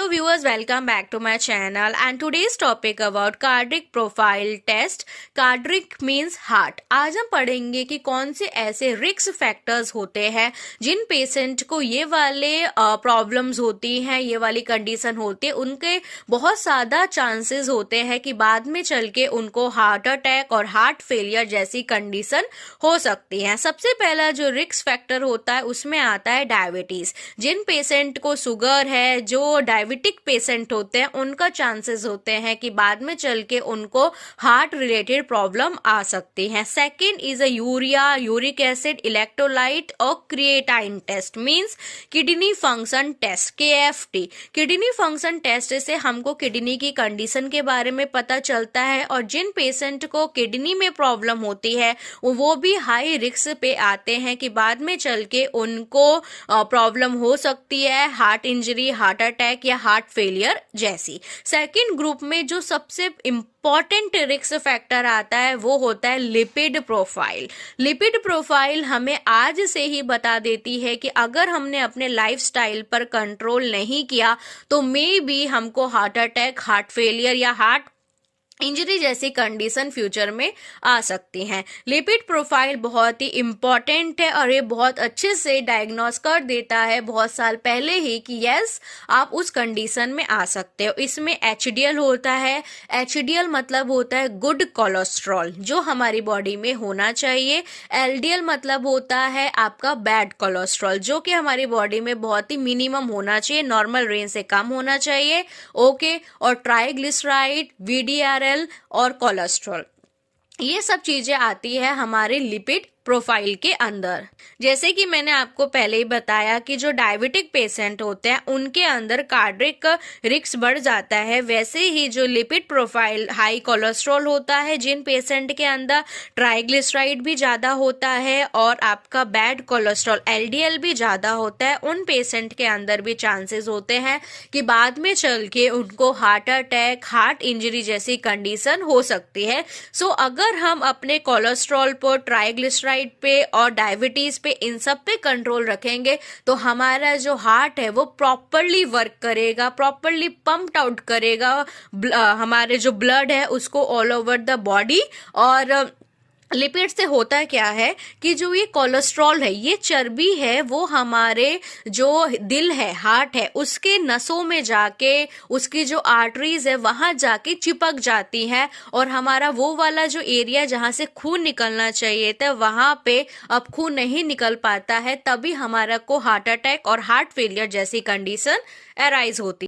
Hello viewers, welcome back to my channel and today's topic about cardiac profile test. Cardiac means heart. आज हम पढ़ेंगे कि कौन से ऐसे रिस्क फैक्टर्स होते हैं जिन पेशेंट को ये वाले प्रॉब्लम्स होती हैं, ये वाली कंडीशन होती है, उनके बहुत ज़्यादा चांसेस होते हैं कि बाद में चल के उनको हार्ट अटैक और हार्ट फेलियर जैसी कंडीशन हो सकती है। सबसे पहला जो रिस्क फैक्टर होता है उसमें आता है डायबिटीज़। जिन पेशेंट को शुगर है, जो डायबिटिक पेशेंट होते हैं, उनका चांसेस होते हैं कि बाद में चल के उनको हार्ट रिलेटेड प्रॉब्लम आ सकती है। Second is a urea, uric acid, electrolyte और creatinine test means kidney function test, KFT। Kidney function test से हमको किडनी की कंडीशन के बारे में पता चलता है और जिन पेशेंट को किडनी में प्रॉब्लम होती है वो भी हाई रिस्क पे आते हैं कि बाद में चल के उनको प्रॉब्लम हो सकती है, हार्ट इंजरी, हार्ट अटैक या हार्ट फेलियर जैसी। सेकंड ग्रुप में जो सबसे इंपॉर्टेंट रिस्क फैक्टर आता है वो होता है लिपिड प्रोफाइल। लिपिड प्रोफाइल हमें आज से ही बता देती है कि अगर हमने अपने लाइफस्टाइल पर कंट्रोल नहीं किया तो मे बी हमको हार्ट अटैक, हार्ट फेलियर या हार्ट इंजरी जैसी कंडीशन फ्यूचर में आ सकती हैं। लिपिड प्रोफाइल बहुत ही इम्पॉर्टेंट है और ये बहुत अच्छे से डायग्नोस कर देता है बहुत साल पहले ही कि यस आप उस कंडीशन में आ सकते हो। इसमें HDL होता है। HDL मतलब होता है गुड कोलेस्ट्रॉल जो हमारी बॉडी में होना चाहिए। LDL मतलब होता है आपका बैड कोलेस्ट्रॉल जो कि हमारी बॉडी में बहुत ही मिनिमम होना चाहिए, नॉर्मल रेंज से कम होना चाहिए। ओके, और ट्राइग्लिसराइड, VDRL और कोलेस्ट्रॉल, ये सब चीजें आती है हमारे लिपिड प्रोफाइल के अंदर। जैसे कि मैंने आपको पहले ही बताया कि जो डायबिटिक पेशेंट होते हैं उनके अंदर कार्डियक रिस्क बढ़ जाता है, वैसे ही जो लिपिड प्रोफाइल हाई कोलेस्ट्रॉल होता है, जिन पेशेंट के अंदर ट्राइग्लिसराइड भी ज़्यादा होता है और आपका बैड कोलेस्ट्रॉल LDL भी ज़्यादा होता है, उन पेशेंट के अंदर भी चांसेस होते हैं कि बाद में चल के उनको हार्ट अटैक, हार्ट इंजरी जैसी कंडीशन हो सकती है। सो अगर हम अपने कोलेस्ट्रॉल पर, ट्राइग्लिसराइड पे और डायबिटीज पे, इन सब पे कंट्रोल रखेंगे तो हमारा जो हार्ट है वो प्रॉपरली वर्क करेगा, प्रॉपरली पंप्ड आउट करेगा हमारे जो ब्लड है उसको ऑल ओवर द बॉडी। और लिपिड से होता क्या है कि जो ये कोलेस्ट्रॉल है, ये चर्बी है, वो हमारे जो दिल है, हार्ट है, उसके नसों में जाके, उसकी जो आर्टरीज है वहां जाके चिपक जाती है और हमारा वो वाला जो एरिया जहां से खून निकलना चाहिए था वहां पे अब खून नहीं निकल पाता है, तभी हमारा को हार्ट अटैक और हार्ट फेलियर जैसी कंडीशन अराइज होती है।